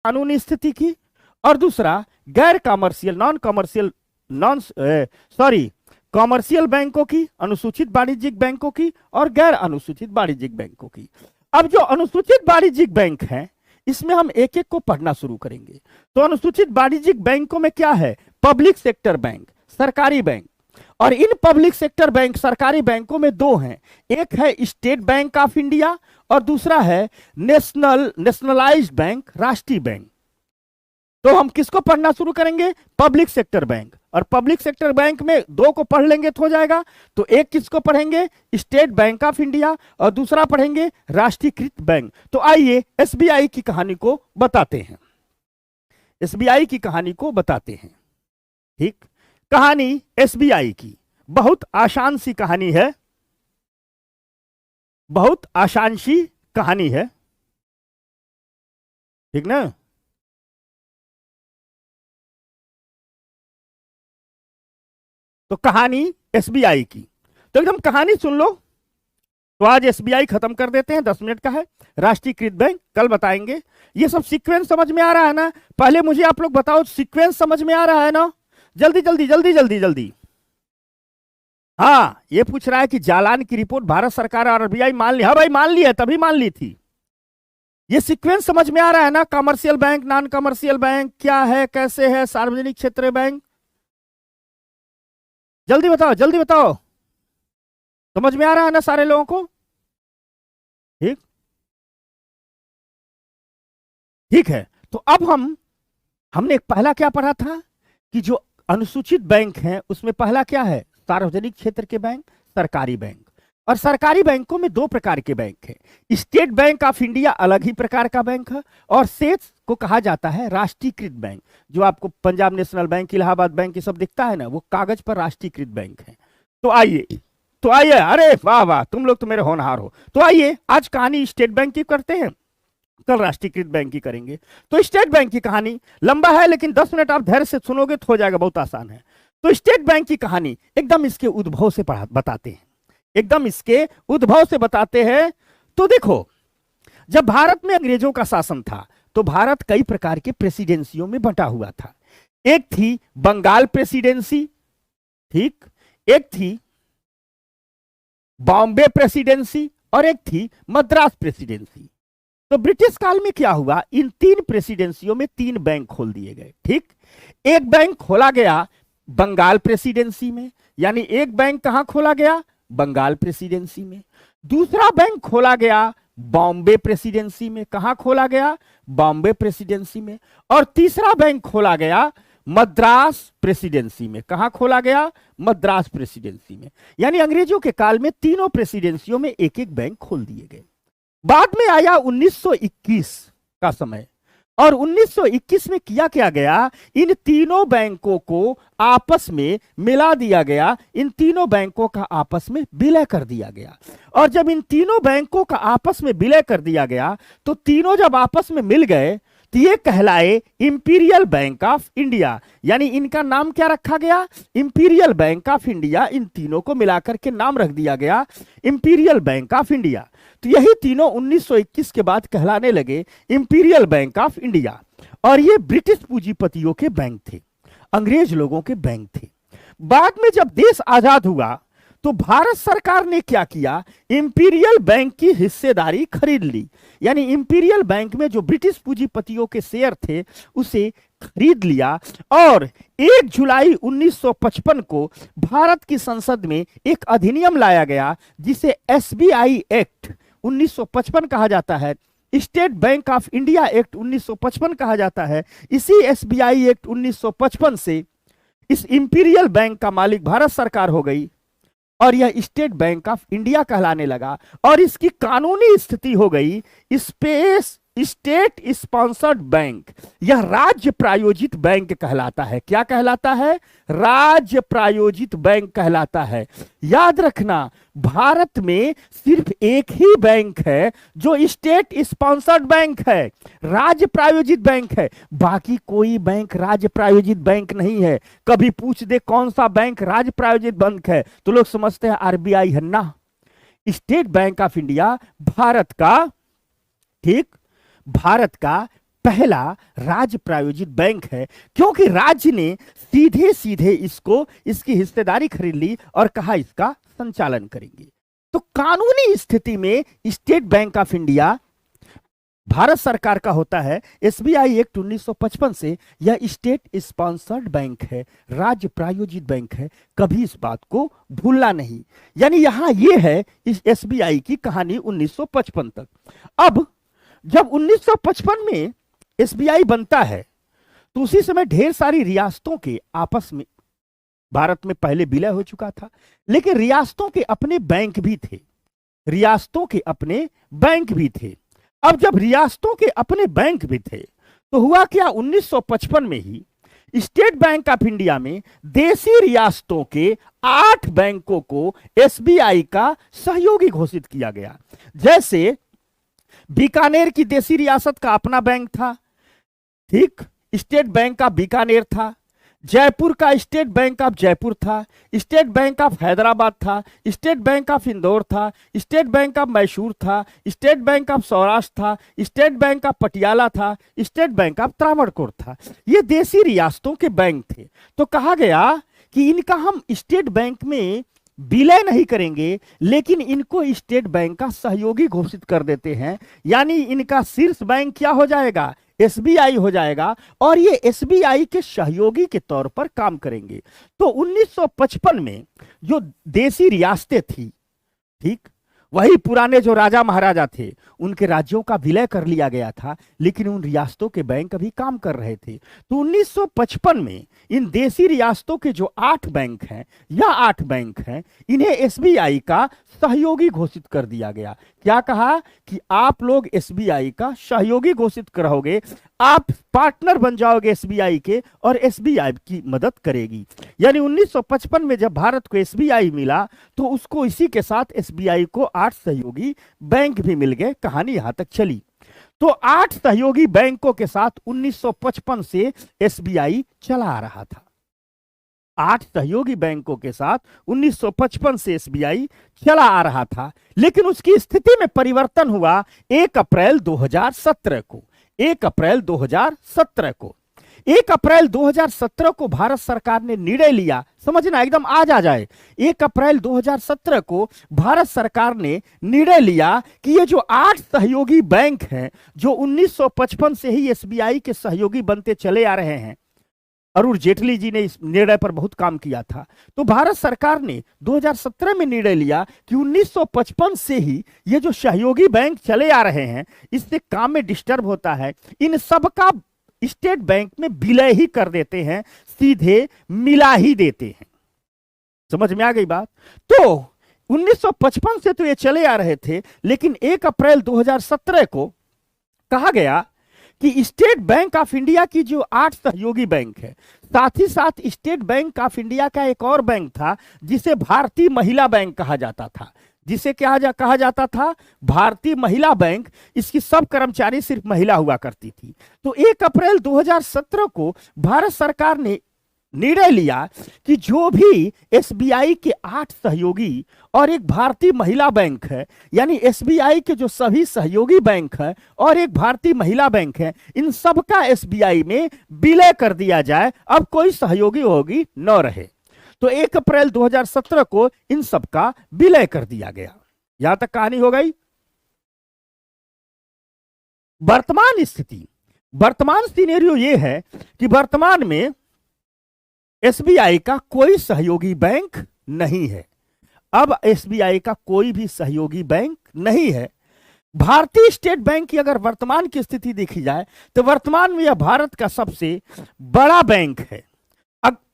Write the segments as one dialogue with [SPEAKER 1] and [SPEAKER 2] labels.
[SPEAKER 1] कानूनी स्थिति की, और दूसरा गैर कॉमर्शियल नॉन कॉमर्शियल कॉमर्शियल बैंकों की, अनुसूचित वाणिज्यिक बैंकों की और गैर अनुसूचित वाणिज्यिक बैंकों की। अब जो अनुसूचित वाणिज्यिक बैंक हैं इसमें हम एक एक को पढ़ना शुरू करेंगे। तो अनुसूचित वाणिज्यिक बैंकों में क्या है? पब्लिक सेक्टर बैंक, सरकारी बैंक। और इन पब्लिक सेक्टर बैंक, सरकारी बैंकों में दो हैं, एक है स्टेट बैंक ऑफ इंडिया और दूसरा है नेशनलाइज्ड बैंक, राष्ट्रीय बैंक। तो हम किसको पढ़ना शुरू करेंगे? Public sector bank. और पब्लिक सेक्टर बैंक में दो को पढ़ लेंगे तो हो जाएगा। तो एक किसको पढ़ेंगे? स्टेट बैंक ऑफ इंडिया, और दूसरा पढ़ेंगे राष्ट्रीयकृत बैंक। तो आइए एसबीआई की कहानी को बताते हैं। एसबीआई की कहानी को बताते हैं। ठीक, कहानी एसबीआई की बहुत आसान सी कहानी है, बहुत आसान सी कहानी है, ठीक ना। तो कहानी एसबीआई की, तो एकदम कहानी सुन लो। तो आज एसबीआई खत्म कर देते हैं, 10 मिनट का है। राष्ट्रीयकृत बैंक कल बताएंगे। ये सब सीक्वेंस समझ में आ रहा है ना? पहले मुझे आप लोग बताओ, सीक्वेंस समझ में आ रहा है ना? जल्दी जल्दी जल्दी जल्दी जल्दी। हाँ, ये पूछ रहा है कि जालान की रिपोर्ट भारत सरकार और आरबीआई मान ली। हाँ भाई मान ली है, तभी मान ली थी। ये सीक्वेंस समझ में आ रहा है ना? Commercial bank, non commercial bank क्या है, कैसे है, सार्वजनिक क्षेत्र बैंक, जल्दी बताओ जल्दी बताओ। समझ में आ रहा है ना सारे लोगों को? ठीक, ठीक है। तो अब हमने पहला क्या पढ़ा था कि जो अनुसूचित बैंक हैं उसमें पहला क्या है? सार्वजनिक क्षेत्र के बैंक, सरकारी बैंक। और सरकारी बैंकों में दो प्रकार के बैंक हैं। स्टेट बैंक ऑफ इंडिया अलग ही प्रकार का बैंक है, और शेष को कहा जाता है राष्ट्रीयकृत बैंक। जो आपको Punjab national bank, Allahabad bank ये सब दिखता है ना, वो कागज पर राष्ट्रीयकृत बैंक है। तो आइए, अरे वाह वाह, तुम लोग तो मेरे होनहार हो। तो आइए आज कहानी स्टेट बैंक की करते हैं, कल राष्ट्रीयकृत बैंक की करेंगे। तो स्टेट बैंक की कहानी लंबा है, लेकिन 10 मिनट आप धैर्य से सुनोगे तो हो जाएगा, बहुत आसान है। तो स्टेट बैंक की कहानी एकदम इसके उद्भव से बताते हैं, एकदम इसके उद्भव से बताते हैं। तो देखो, जब भारत में अंग्रेजों का शासन था तो भारत कई प्रकार के प्रेसिडेंसियों में बंटा हुआ था। एक थी बंगाल प्रेसिडेंसी, ठीक, एक थी बॉम्बे प्रेसिडेंसी और एक थी मद्रास प्रेसिडेंसी। तो ब्रिटिश काल में क्या हुआ, इन तीन प्रेसिडेंसियों में 3 बैंक खोल दिए गए। ठीक, एक बैंक खोला गया बंगाल प्रेसिडेंसी में, यानी एक बैंक कहां खोला गया? बंगाल प्रेसिडेंसी में। दूसरा बैंक खोला गया बॉम्बे प्रेसिडेंसी में। कहां खोला गया? बॉम्बे प्रेसिडेंसी में। और तीसरा बैंक खोला गया मद्रास प्रेसिडेंसी में। कहां खोला गया? मद्रास प्रेसिडेंसी में। यानी अंग्रेजों के काल में तीनों प्रेसिडेंसियों में एक एक बैंक खोल दिए गए। बाद में आया 1921 का समय, और 1921 में किया क्या गया, इन तीनों बैंकों को आपस में मिला दिया गया, इन तीनों बैंकों का आपस में विलय कर दिया गया। और जब इन तीनों बैंकों का आपस में विलय कर दिया गया तो तीनों जब आपस में मिल गए तो ये कहलाए इंपीरियल बैंक ऑफ इंडिया। यानी इनका नाम क्या रखा गया? Imperial bank of India. इन तीनों को मिलाकर के नाम रख दिया गया इंपीरियल बैंक ऑफ इंडिया। तो यही तीनों 1921 के बाद कहलाने लगे इंपीरियल बैंक ऑफ इंडिया। और ये ब्रिटिश पूंजीपतियों के बैंक थे, अंग्रेज लोगों के बैंक थे। बाद में जब देश आजाद हुआ तो भारत सरकार ने क्या किया, इंपीरियल बैंक की हिस्सेदारी खरीद ली। यानी इंपीरियल बैंक में जो ब्रिटिश पूंजीपतियों के शेयर थे उसे खरीद लिया। और 1 जुलाई 1955 को भारत की संसद में एक अधिनियम लाया गया जिसे एसबीआई एक्ट 1955 कहा जाता है, state bank of India act 1955 कहा जाता है। इसी एसबीआई एक्ट 1955 से इस इंपीरियल बैंक का मालिक भारत सरकार हो गई और यह स्टेट बैंक ऑफ इंडिया कहलाने लगा। और इसकी कानूनी स्थिति हो गई स्टेट स्पॉन्सर्ड बैंक। यह राज्य प्रायोजित बैंक कहलाता है। क्या कहलाता है? राज्य प्रायोजित बैंक कहलाता है। याद रखना, भारत में सिर्फ एक ही बैंक है जो स्टेट स्पॉन्सर्ड बैंक है, राज्य प्रायोजित बैंक है। बाकी कोई बैंक राज्य प्रायोजित बैंक नहीं है। कभी पूछ दे कौन सा बैंक राज्य प्रायोजित बैंक है तो लोग समझते हैं आरबीआई है ना। State bank of India Bharat का, ठीक, भारत का पहला राज्य प्रायोजित बैंक है, क्योंकि राज्य ने सीधे सीधे इसको इसकी हिस्सेदारी खरीद ली और कहा इसका संचालन करेंगे। तो कानूनी स्थिति में state bank of India Bharat सरकार का होता है। एसबीआई एक्ट 1955 से यह स्टेट स्पॉन्सर्ड बैंक है, राज्य प्रायोजित बैंक है, कभी इस बात को भूलना नहीं। यानी यहां यह है इस एसबीआई की कहानी 1955 तक। अब जब 1955 में एसबीआई बनता है तो उसी समय ढेर सारी रियासतों के आपस में, भारत में पहले विलय हो चुका था, लेकिन रियासतों के अपने बैंक भी थे, रियासतों के अपने बैंक भी थे। अब जब रियासतों के अपने बैंक भी थे तो हुआ क्या, 1955 में ही स्टेट बैंक ऑफ इंडिया में देशी रियासतों के 8 बैंकों को एसबीआई का सहयोगी घोषित किया गया। जैसे बीकानेर की देशी रियासत का अपना बैंक था, ठीक, स्टेट बैंक ऑफ बीकानेर था। जयपुर का स्टेट बैंक ऑफ जयपुर था, स्टेट बैंक ऑफ हैदराबाद था, स्टेट बैंक ऑफ इंदौर था, स्टेट बैंक ऑफ मैसूर था, स्टेट बैंक ऑफ सौराष्ट्र था, स्टेट बैंक ऑफ पटियाला था, स्टेट बैंक ऑफ त्रावणकोर था। ये देशी रियासतों के बैंक थे। तो कहा गया कि इनका हम स्टेट बैंक में विलय नहीं करेंगे, लेकिन इनको स्टेट बैंक का सहयोगी घोषित कर देते हैं। यानी इनका शीर्ष बैंक क्या हो जाएगा, एसबीआई हो जाएगा, और ये एसबीआई के सहयोगी के तौर पर काम करेंगे। तो 1955 में जो देशी रियासतें थी, ठीक, वही पुराने जो राजा महाराजा थे उनके राज्यों का विलय कर लिया गया था, लेकिन उन रियासतों के बैंक अभी काम कर रहे थे। तो 1955 में इन देशी रियासतों के जो 8 बैंक हैं या 8 बैंक हैं, इन्हें एसबीआई का सहयोगी घोषित कर दिया गया। क्या कहा कि आप लोग एसबीआई का सहयोगी घोषित करोगे, आप पार्टनर बन जाओगे एसबीआई के और एसबीआई की मदद करेगी। यानी 1955 में जब भारत को एसबीआई मिला तो उसको इसी के साथ एसबीआई को 8 सहयोगी बैंक भी मिल गए। कहानी यहां तक चली। तो 8 सहयोगी बैंकों के साथ 1955 से एसबीआई चला आ रहा था। 8 सहयोगी बैंकों के साथ 1955 से एसबीआई चला आ रहा था, लेकिन उसकी स्थिति में परिवर्तन हुआ 1 अप्रैल 2017 को। 1 अप्रैल 2017 को 1 अप्रैल 2017 को भारत सरकार ने निर्णय लिया, समझना एकदम आज आ जाए। 1 अप्रैल 2017 को भारत सरकार ने निर्णय लिया कि ये जो 8 सहयोगी बैंक हैं, जो 1955 से ही एसबीआई के सहयोगी बनते चले आ रहे हैं, अरुण जेटली जी ने इस निर्णय पर बहुत काम किया था, तो भारत सरकार ने 2017 में निर्णय लिया कि 1955 से ही ये जो सहयोगी बैंक चले आ रहे हैं, इससे काम में डिस्टर्ब होता है, इन सब का स्टेट बैंक में विलय ही कर देते हैं, सीधे मिला ही देते हैं। समझ में आ गई बात। तो 1955 से तो ये चले आ रहे थे, लेकिन 1 अप्रैल 2017 को कहा गया कि स्टेट बैंक ऑफ इंडिया की जो 8 सहयोगी बैंक है, साथ ही साथ स्टेट बैंक ऑफ इंडिया का एक और बैंक था जिसे भारतीय महिला बैंक कहा जाता था। जिसे कहा जाता था भारतीय महिला बैंक। इसकी सब कर्मचारी सिर्फ महिला हुआ करती थी। तो 1 अप्रैल 2017 को भारत सरकार ने निर्णय लिया कि जो भी एसबीआई के 8 सहयोगी और एक भारतीय महिला बैंक है, यानी एसबीआई के जो सभी सहयोगी बैंक हैं और एक भारतीय महिला बैंक है, इन सब का एसबीआई में विलय कर दिया जाए, अब कोई सहयोगी होगी न रहे। तो 1 अप्रैल 2017 को इन सब का विलय कर दिया गया। यहां तक कहानी हो गई। वर्तमान स्थिति, वर्तमान सिनेरियो यह है कि वर्तमान में एसबीआई का कोई सहयोगी बैंक नहीं है। अब एसबीआई का कोई भी सहयोगी बैंक नहीं है। भारतीय स्टेट बैंक की अगर वर्तमान की स्थिति देखी जाए तो वर्तमान में यह भारत का सबसे बड़ा बैंक है।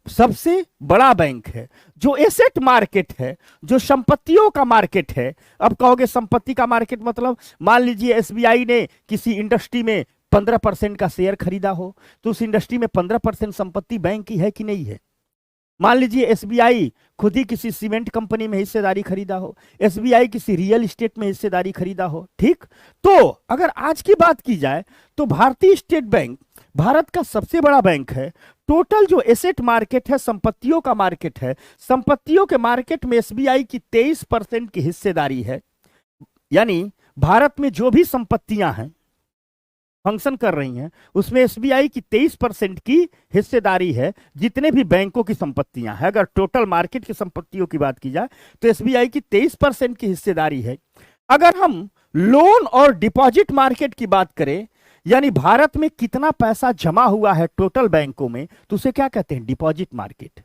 [SPEAKER 1] सबसे बड़ा बैंक है, जो एसेट मार्केट है, जो संपत्तियों का मार्केट है। अब कहोगे संपत्ति का मार्केट मतलब, मान लीजिए एसबीआई ने किसी इंडस्ट्री में 15% का शेयर खरीदा हो, तो उस इंडस्ट्री में 15% संपत्ति बैंक की है कि नहीं है। मान लीजिए एसबीआई खुद ही किसी सीमेंट कंपनी में हिस्सेदारी खरीदा हो, एसबीआई किसी रियल एस्टेट में हिस्सेदारी खरीदा हो, ठीक। तो अगर आज की बात की जाए तो भारतीय स्टेट बैंक भारत का सबसे बड़ा बैंक है। टोटल जो एसेट मार्केट है, संपत्तियों का मार्केट है, संपत्तियों के मार्केट में एसबीआई की 23% की हिस्सेदारी है। यानी भारत में जो भी संपत्तियां हैं, फंक्शन कर रही हैं, उसमें एसबीआई की 23% की हिस्सेदारी है जितने भी बैंकों की संपत्तियां हैं। अगर टोटल मार्केट की संपत्तियों की बात की जाए तो एसबीआई की 23% की हिस्सेदारी है। अगर हम लोन और डिपॉजिट मार्केट की बात करें, यानी भारत में कितना पैसा जमा हुआ है टोटल बैंकों में, तो उसे क्या कहते हैं? Deposit market.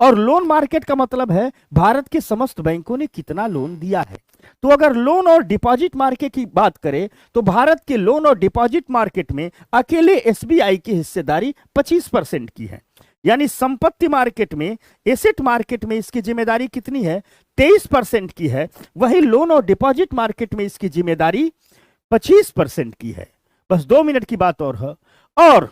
[SPEAKER 1] और लोन मार्केट का मतलब है भारत के समस्त बैंकों ने कितना लोन दिया है। तो अगर लोन और डिपॉजिट मार्केट की बात करें तो भारत के लोन और डिपॉजिट मार्केट में अकेले एसबीआई की हिस्सेदारी 25% की है। यानी संपत्ति मार्केट में, एसेट मार्केट में इसकी जिम्मेदारी कितनी है? 23% की है। वही लोन और डिपॉजिट मार्केट में इसकी जिम्मेदारी 25% की है। बस 2 मिनट की बात और है। और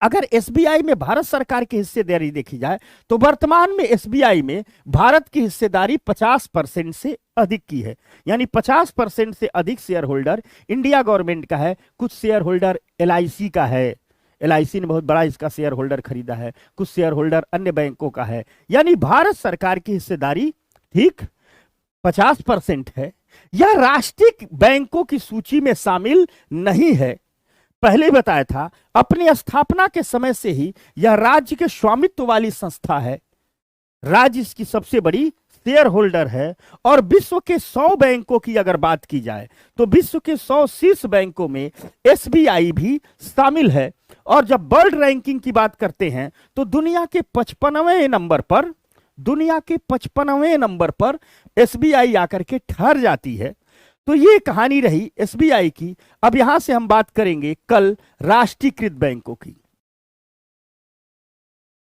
[SPEAKER 1] अगर एसबीआई में भारत सरकार की हिस्सेदारी देखी जाए तो वर्तमान में एसबीआई में भारत की हिस्सेदारी 50% से अधिक की है। यानी 50% से अधिक शेयर होल्डर इंडिया गवर्नमेंट का है, कुछ शेयर होल्डर एलआईसी का है, एलआईसी ने बहुत बड़ा इसका शेयर होल्डर खरीदा है, कुछ शेयर होल्डर अन्य बैंकों का है। यानी भारत सरकार की हिस्सेदारी ठीक 50% है। यह राष्ट्रीय बैंकों की सूची में शामिल नहीं है। पहले बताया था, अपनी स्थापना के समय से ही यह राज्य के स्वामित्व वाली संस्था है, राज्य इसकी सबसे बड़ी शेयर होल्डर है। और विश्व के 100 बैंकों की अगर बात की जाए तो विश्व के 100 शीर्ष बैंकों में एसबीआई भी शामिल है। और जब वर्ल्ड रैंकिंग की बात करते हैं तो दुनिया के 55वें नंबर पर एसबीआई आकर के ठहर जाती है। तो ये कहानी रही एसबीआई की। अब यहां से हम बात करेंगे कल राष्ट्रीयकृत बैंकों की।